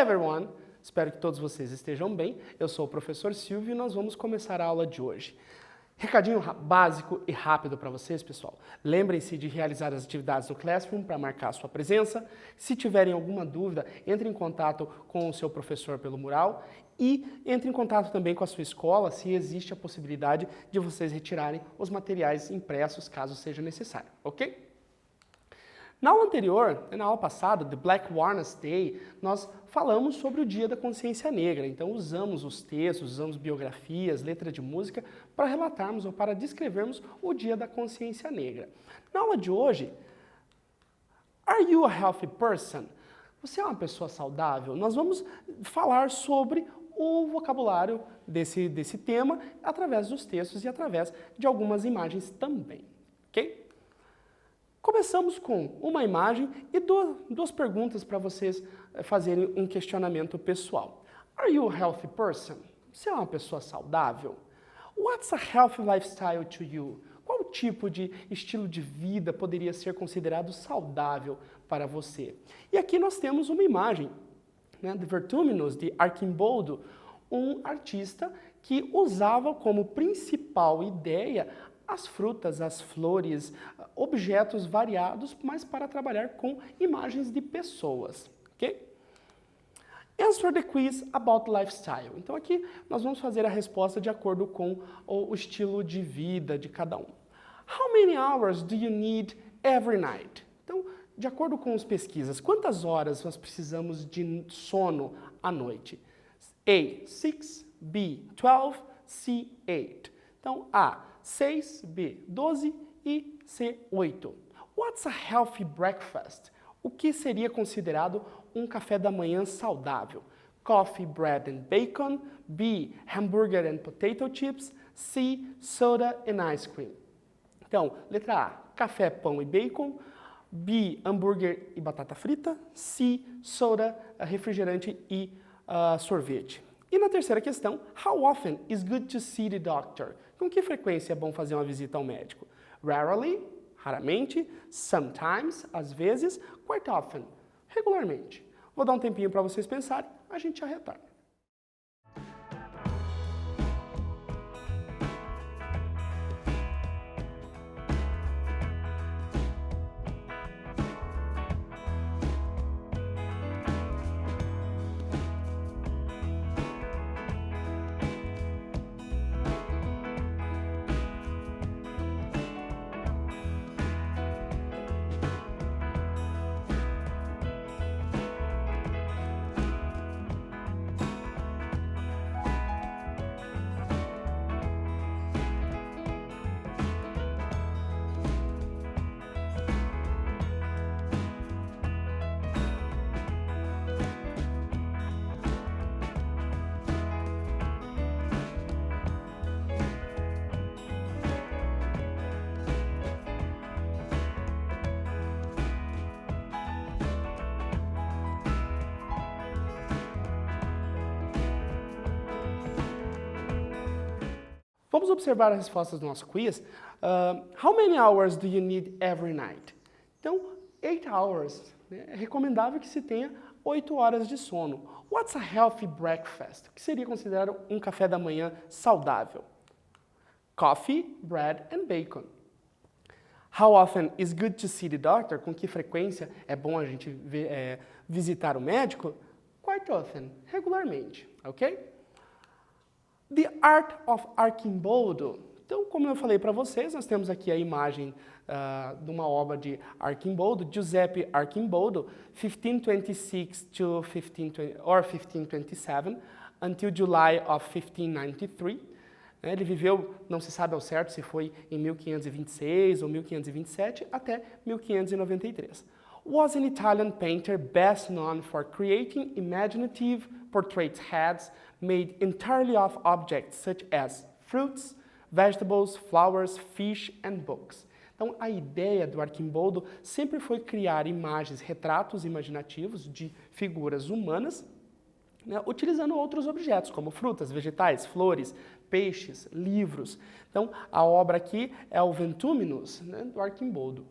everyone! Espero que todos vocês estejam bem. Eu sou o professor Silvio e nós vamos começar a aula de hoje. Recadinho básico e rápido para vocês, pessoal. Lembrem-se de realizar as atividades no Classroom para marcar a sua presença. Se tiverem alguma dúvida, entre em contato com o seu professor pelo mural e entre em contato também com a sua escola se existe a possibilidade de vocês retirarem os materiais impressos caso seja necessário, ok? Na aula anterior, na aula passada, The Black Awareness Day, nós falamos sobre o Dia da Consciência Negra. Então usamos os textos, usamos biografias, letras de música para relatarmos ou para descrevermos o Dia da Consciência Negra. Na aula de hoje, Are you a healthy person? Você é uma pessoa saudável? Nós vamos falar sobre o vocabulário desse tema através dos textos e através de algumas imagens também, ok? Começamos com uma imagem e duas perguntas para vocês fazerem um questionamento pessoal. Are you a healthy person? Você é uma pessoa saudável? What's a healthy lifestyle to you? Qual tipo de estilo de vida poderia ser considerado saudável para você? E aqui nós temos uma imagem, né, de Vertumnus, de Arquimboldo, um artista que usava como principal ideia as frutas, as flores, objetos variados, mas para trabalhar com imagens de pessoas, ok? Answer the quiz about lifestyle. Então aqui nós vamos fazer a resposta de acordo com o estilo de vida de cada um. How many hours do you need every night? Então, de acordo com as pesquisas, quantas horas nós precisamos de sono à noite? A, 6, B, 12, C, 8. Então, A, 6, B, 12 e C, 8. What's a healthy breakfast? O que seria considerado um café da manhã saudável? Coffee, bread and bacon. B, hamburger and potato chips. C, soda and ice cream. Então, letra A, café, pão e bacon. B, hambúrguer e batata frita. C, soda, refrigerante e sorvete. E na terceira questão, how often is good to see the doctor? Com que frequência é bom fazer uma visita ao médico? Rarely, raramente, sometimes, às vezes, quite often, regularmente. Vou dar um tempinho para vocês pensarem, a gente já retorna. Vamos observar as respostas do nosso quiz. How many hours do you need every night? Então, 8 hours. Né? É recomendável que se tenha 8 horas de sono. What's a healthy breakfast? O que seria considerado um café da manhã saudável? Coffee, bread and bacon. How often is good to see the doctor? Com que frequência é bom a gente visitar o médico? Quite often, regularmente, ok? The Art of Arquimboldo. Então, como eu falei para vocês, nós temos aqui a imagem de uma obra de Arquimboldo, Giuseppe Arquimboldo, 1526 to 1527, until July of 1593. Ele viveu, não se sabe ao certo se foi em 1526 ou 1527, até 1593. Was an Italian painter best known for creating imaginative portrait heads made entirely of objects such as fruits, vegetables, flowers, fish and books. Então, a ideia do Arquimboldo sempre foi criar imagens, retratos imaginativos de figuras humanas, né, utilizando outros objetos, como frutas, vegetais, flores, peixes, livros. Então, a obra aqui é o Vertumnus, né, do Arquimboldo.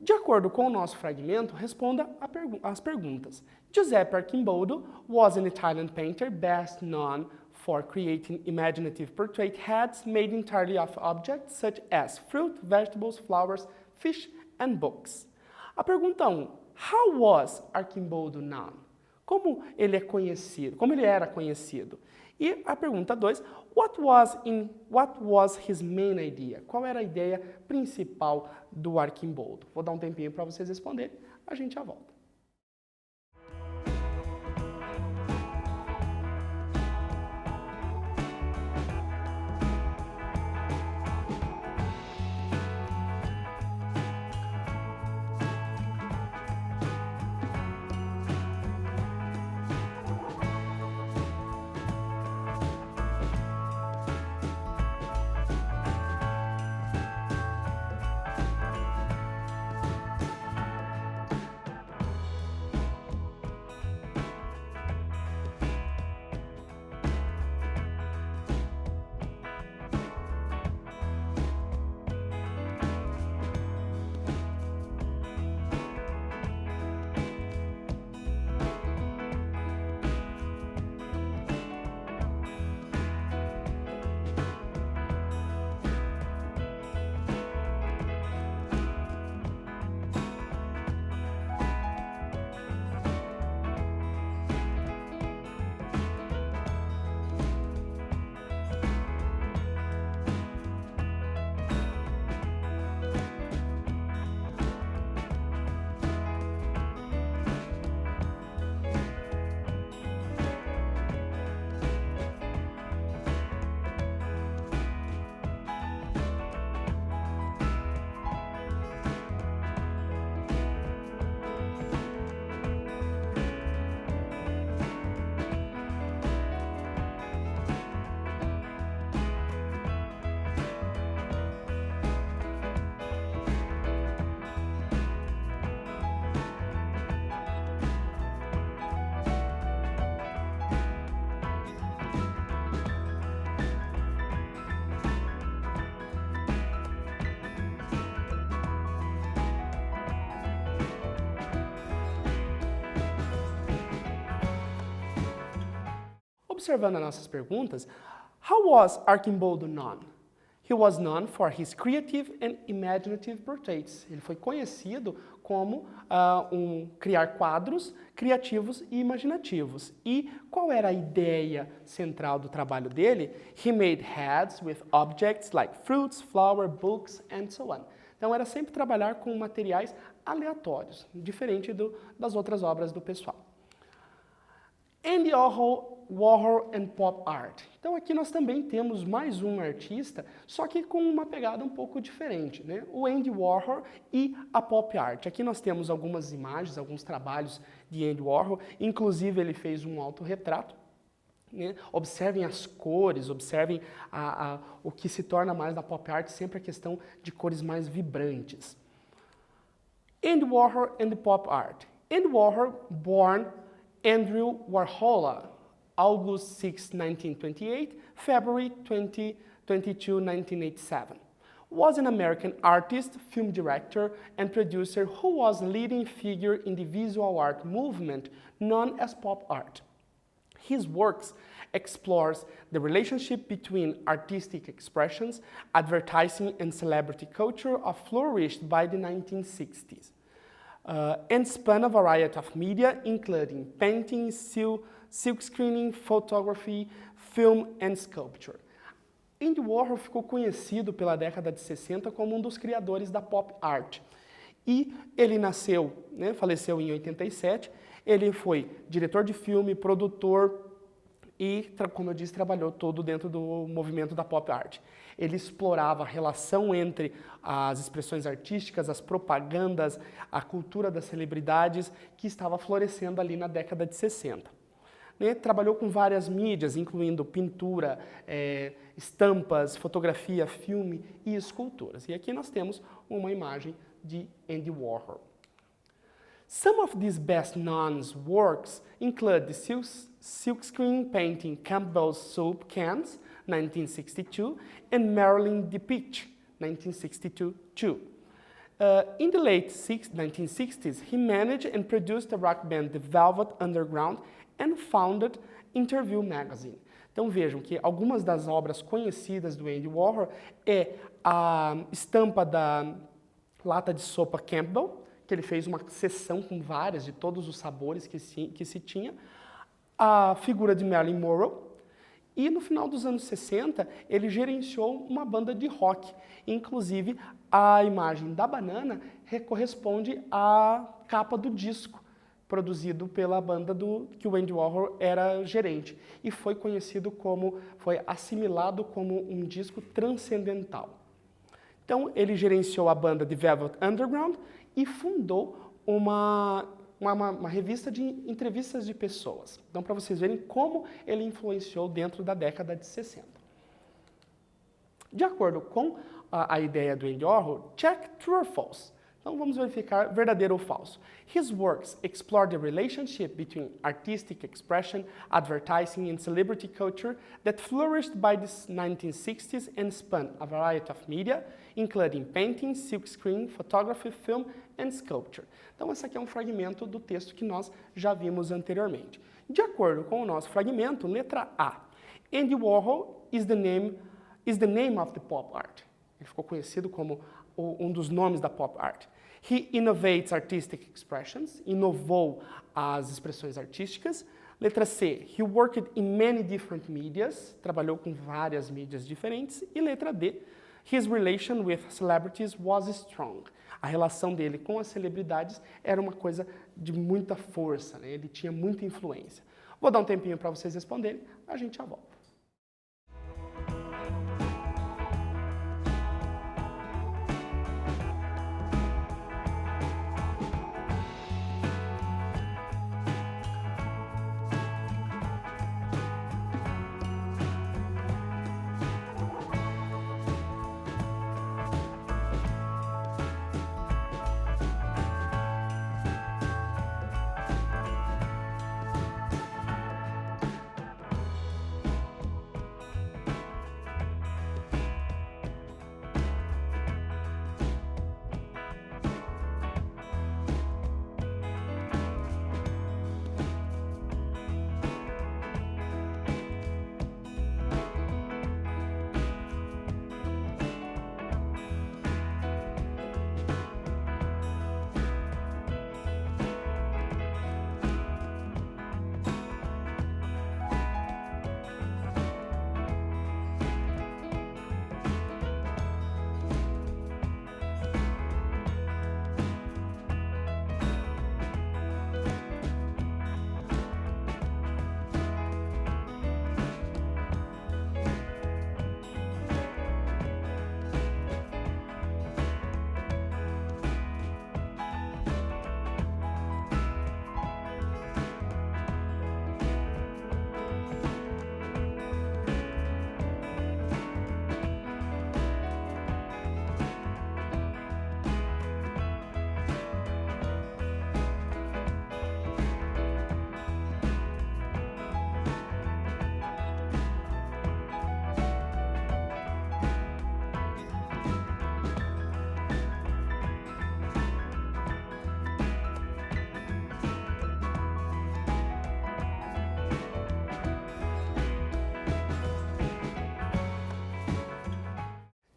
De acordo com o nosso fragmento, responda as perguntas. Giuseppe Arcimboldo was an Italian painter best known for creating imaginative portrait heads made entirely of objects such as fruit, vegetables, flowers, fish and books. A pergunta 1. How was Arcimboldo known? Como ele era conhecido? E a pergunta 2, what was his main idea? Qual era a ideia principal do Arcimboldo? Vou dar um tempinho para vocês responderem, a gente já volta. Observando as nossas perguntas, how was Arcimboldo known? He was known for his creative and imaginative portraits. Ele foi conhecido como criar quadros criativos e imaginativos. E qual era a ideia central do trabalho dele? He made heads with objects like fruits, flowers, books, and so on. Então era sempre trabalhar com materiais aleatórios, diferente das outras obras do pessoal. Andy Warhol and Pop Art. Então aqui nós também temos mais um artista, só que com uma pegada um pouco diferente, né? O Andy Warhol e a Pop Art. Aqui nós temos algumas imagens, alguns trabalhos de Andy Warhol, inclusive ele fez um autorretrato, né? Observem as cores, observem o que se torna mais da Pop Art, sempre a questão de cores mais vibrantes. Andy Warhol and the Pop Art. Andy Warhol, born Andrew Warhol, August 6, 1928, February 22, 1987, was an American artist, film director, and producer who was a leading figure in the visual art movement known as pop art. His works explores the relationship between artistic expressions, advertising, and celebrity culture flourished by the 1960s. And span a variety of media, including painting, silkscreening, photography, film and sculpture. Andy Warhol ficou conhecido pela década de 60 como um dos criadores da pop art. E ele nasceu, né, faleceu em 87, ele foi diretor de filme, produtor e, como eu disse, trabalhou todo dentro do movimento da pop art. Ele explorava a relação entre as expressões artísticas, as propagandas, a cultura das celebridades que estava florescendo ali na década de 60. Trabalhou com várias mídias, incluindo pintura, estampas, fotografia, filme e esculturas. E aqui nós temos uma imagem de Andy Warhol. Some of these best-known works include the silkscreen painting Campbell's Soup Cans, 1962, and Marilyn Depeche, 1962 too. In the late 1960s, he managed and produced the rock band The Velvet Underground and founded Interview Magazine. Então vejam que algumas das obras conhecidas do Andy Warhol é a estampa da lata de sopa Campbell, que ele fez uma seção com várias de todos os sabores que se tinha, a figura de Marilyn Monroe, e no final dos anos 60 ele gerenciou uma banda de rock. Inclusive a imagem da banana corresponde à capa do disco produzido pela banda que o Andy Warhol era gerente, e foi assimilado como um disco transcendental. Então ele gerenciou a banda The Velvet Underground e fundou uma revista de entrevistas de pessoas. Então, para vocês verem como ele influenciou dentro da década de 60. De acordo com a ideia do Andy Warhol, check true or false. Então, vamos verificar verdadeiro ou falso. His works explore the relationship between artistic expression, advertising, and celebrity culture that flourished by the 1960s and spanned a variety of media, including painting, silkscreen, photography, film, and sculpture. Então, esse aqui é um fragmento do texto que nós já vimos anteriormente. De acordo com o nosso fragmento, letra A. Andy Warhol is the name of the pop art. Ele ficou conhecido como um dos nomes da pop art. He innovates artistic expressions, inovou as expressões artísticas. Letra C, he worked in many different medias, trabalhou com várias mídias diferentes. E letra D, his relation with celebrities was strong. A relação dele com as celebridades era uma coisa de muita força, né? Ele tinha muita influência. Vou dar um tempinho para vocês responderem, a gente já volta.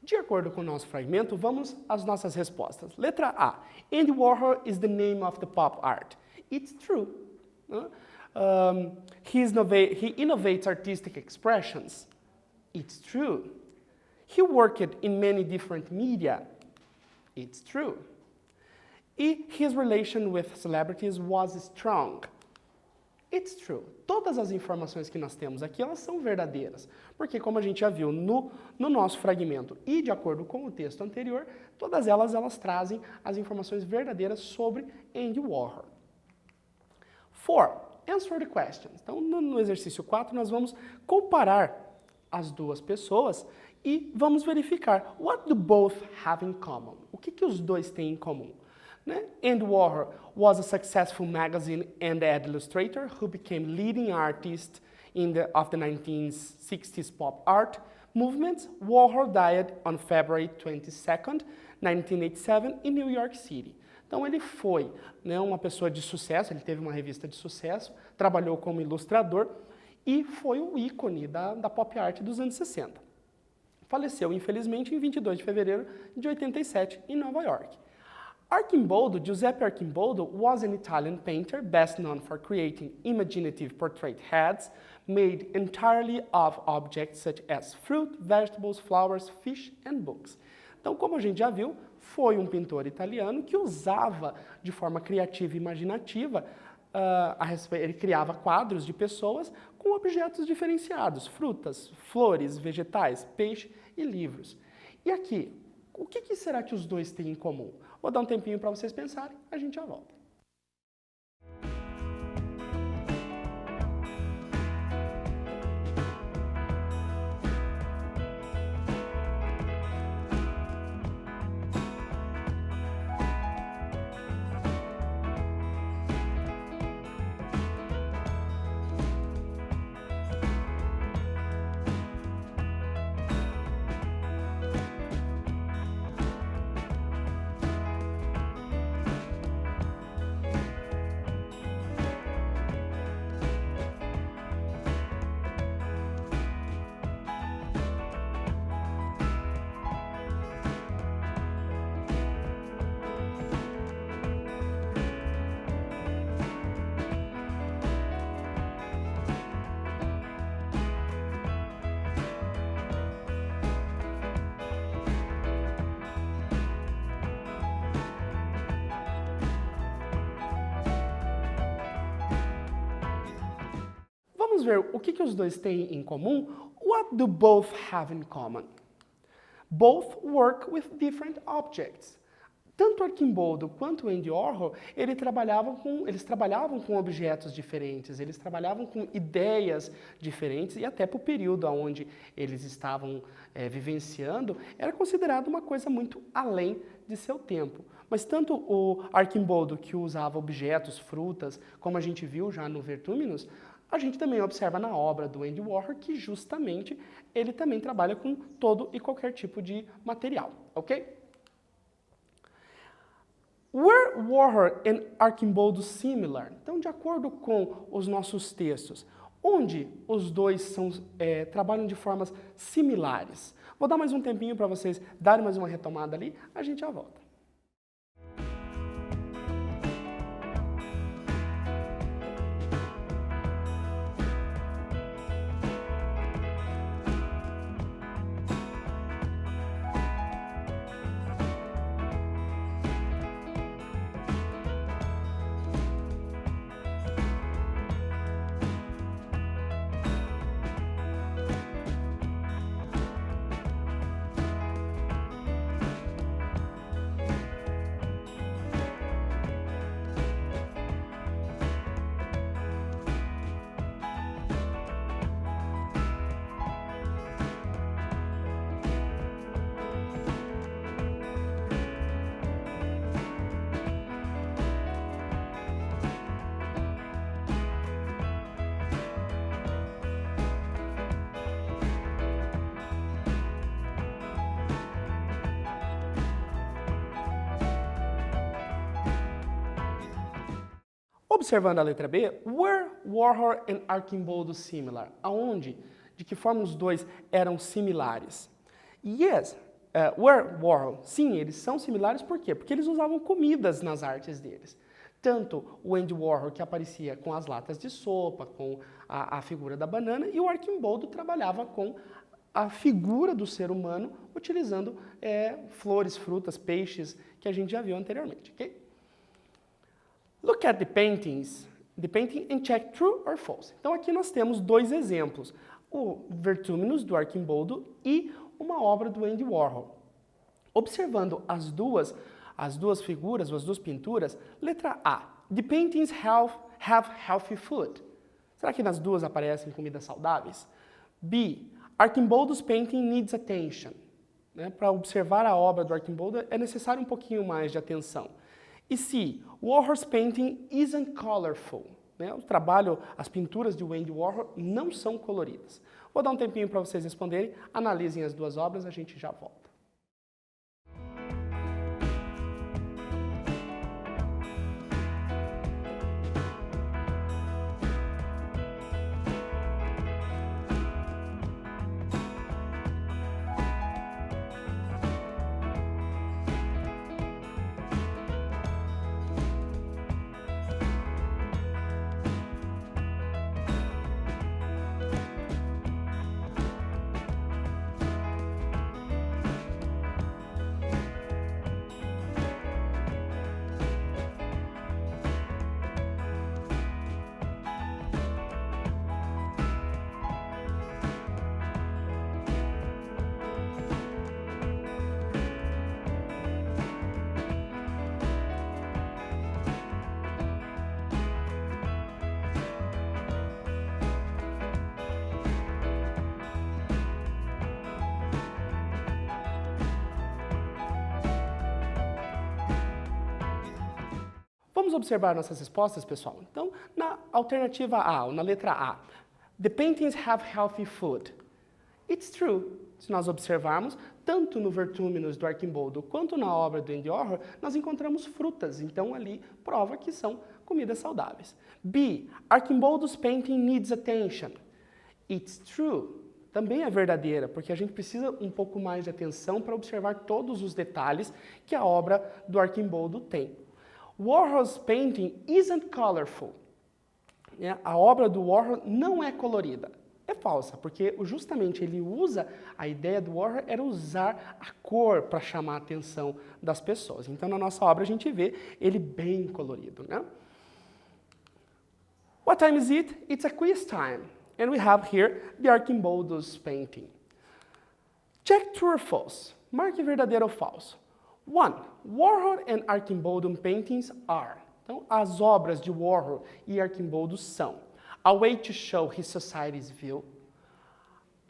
De acordo com o nosso fragmento, vamos às nossas respostas. Letra A. Andy Warhol is the name of the pop art. It's true. He innovates artistic expressions. It's true. He worked in many different media. It's true. His relation with celebrities was strong. It's true. Todas as informações que nós temos aqui, elas são verdadeiras. Porque, como a gente já viu no nosso fragmento e de acordo com o texto anterior, todas elas trazem as informações verdadeiras sobre Andy Warhol. 4. Answer the questions. Então, no exercício 4, nós vamos comparar as duas pessoas e vamos verificar what do both have in common. O que os dois têm em comum? Andy Warhol was a successful magazine and ad illustrator who became leading artist of the 1960s pop art, movements, Warhol died on February 22nd, 1987, in New York City. Então ele foi, né, uma pessoa de sucesso, ele teve uma revista de sucesso, trabalhou como ilustrador e foi o ícone da pop art dos anos 60. Faleceu, infelizmente, em 22 de fevereiro de 87, em Nova York. Archimboldo, Giuseppe Archimboldo, was an Italian painter best known for creating imaginative portrait heads made entirely of objects such as fruit, vegetables, flowers, fish and books. Então, como a gente já viu, foi um pintor italiano que usava de forma criativa e imaginativa, ele criava quadros de pessoas com objetos diferenciados, frutas, flores, vegetais, peixe e livros. E aqui, o que será que os dois têm em comum? Vou dar um tempinho para vocês pensarem, a gente já volta. Vamos ver o que os dois têm em comum. What do both have in common? Both work with different objects. Tanto Archimboldo quanto Andy Warhol, eles trabalhavam com objetos diferentes, eles trabalhavam com ideias diferentes e até para o período onde eles estavam vivenciando, era considerado uma coisa muito além de seu tempo. Mas tanto o Archimboldo, que usava objetos, frutas, como a gente viu já no Vertumnus, a gente também observa na obra do Andy Warhol que justamente ele também trabalha com todo e qualquer tipo de material, ok? Were Warhol and Archimboldo similar? Então, de acordo com os nossos textos, onde os dois trabalham de formas similares? Vou dar mais um tempinho para vocês darem mais uma retomada ali, a gente já volta. Observando a letra B, were Warhol and Archimboldo similar? Aonde? De que forma os dois eram similares? Yes, were Warhol. Sim, eles são similares por quê? Porque eles usavam comidas nas artes deles. Tanto o Andy Warhol, que aparecia com as latas de sopa, com a figura da banana, e o Archimboldo trabalhava com a figura do ser humano, utilizando flores, frutas, peixes, que a gente já viu anteriormente, ok? Look at the painting and check true or false. Então aqui nós temos dois exemplos, o Vertumnus do Archimboldo e uma obra do Andy Warhol. Observando as duas figuras, as duas pinturas, letra A, the paintings have healthy food. Será que nas duas aparecem comidas saudáveis? B, Archimboldo's painting needs attention. Para observar a obra do Archimboldo é necessário um pouquinho mais de atenção. E C, Warhol's painting isn't colorful. O trabalho, as pinturas de Andy Warhol não são coloridas. Vou dar um tempinho para vocês responderem, analisem as duas obras, a gente já volta. Vamos observar nossas respostas, pessoal? Então, na alternativa A, ou na letra A, the paintings have healthy food. It's true. Se nós observarmos, tanto no Vertumnus do Arquimboldo quanto na obra do Andy Warhol, nós encontramos frutas, então ali prova que são comidas saudáveis. B, Arquimboldo's painting needs attention. It's true. Também é verdadeira, porque a gente precisa um pouco mais de atenção para observar todos os detalhes que a obra do Arquimboldo tem. Warhol's painting isn't colorful. A obra do Warhol não é colorida. É falsa, porque justamente ele usa, a ideia do Warhol era usar a cor para chamar a atenção das pessoas. Então, na nossa obra, a gente vê ele bem colorido, né? What time is it? It's a quiz time. And we have here the Arquimboldo's painting. Check true or false. Marque verdadeiro ou falso. 1. Warhol and Arquimboldo paintings are. Então, as obras de Warhol e Arquimboldo são a way to show his society's view.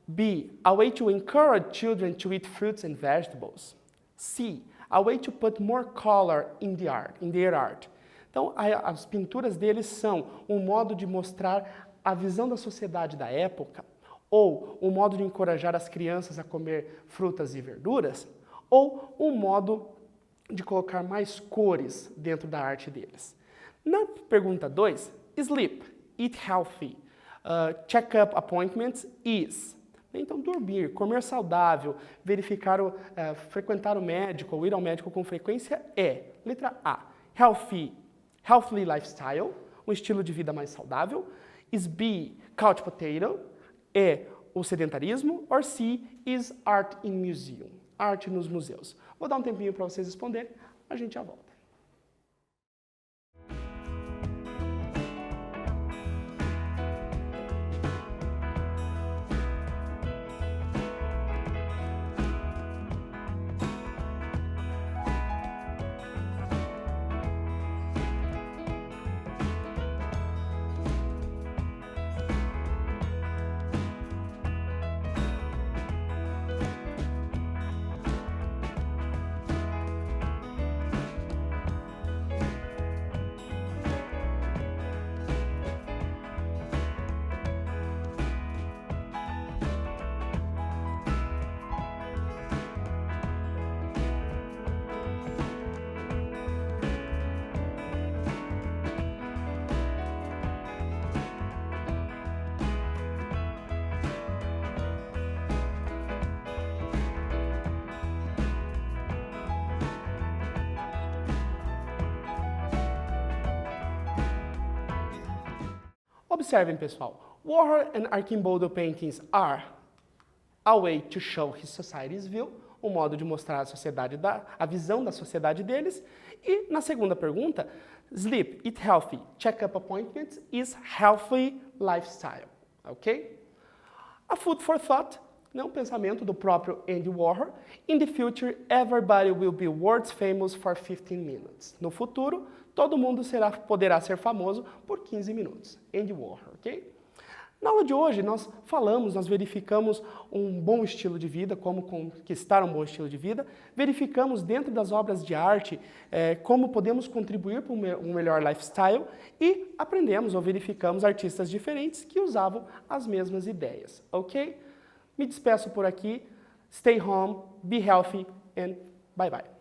B. A way to encourage children to eat fruits and vegetables. C. A way to put more color in their art. Então, as pinturas deles são um modo de mostrar a visão da sociedade da época, ou um modo de encorajar as crianças a comer frutas e verduras, ou um modo de colocar mais cores dentro da arte deles. Na pergunta 2, sleep, eat healthy, check-up appointments is. Então, dormir, comer saudável, frequentar o médico ou ir ao médico com frequência é, letra A, healthy lifestyle, um estilo de vida mais saudável. Is B, couch potato, é o sedentarismo, or C, is art in museum, arte nos museus. Vou dar um tempinho para vocês responderem, a gente já volta. Observem, pessoal. Warhol and Arquimboldo paintings are a way to show his society's view, um modo de mostrar a visão da sociedade deles. E na segunda pergunta, sleep, eat healthy, check-up appointments is healthy lifestyle, ok? A food for thought, um pensamento do próprio Andy Warhol. In the future, everybody will be world famous for 15 minutes. No futuro, todo mundo poderá ser famoso por 15 minutos. Andy Warhol, ok? Na aula de hoje, nós verificamos um bom estilo de vida, como conquistar um bom estilo de vida, verificamos dentro das obras de arte como podemos contribuir para um melhor lifestyle e aprendemos ou verificamos artistas diferentes que usavam as mesmas ideias, ok? Me despeço por aqui, stay home, be healthy and bye bye.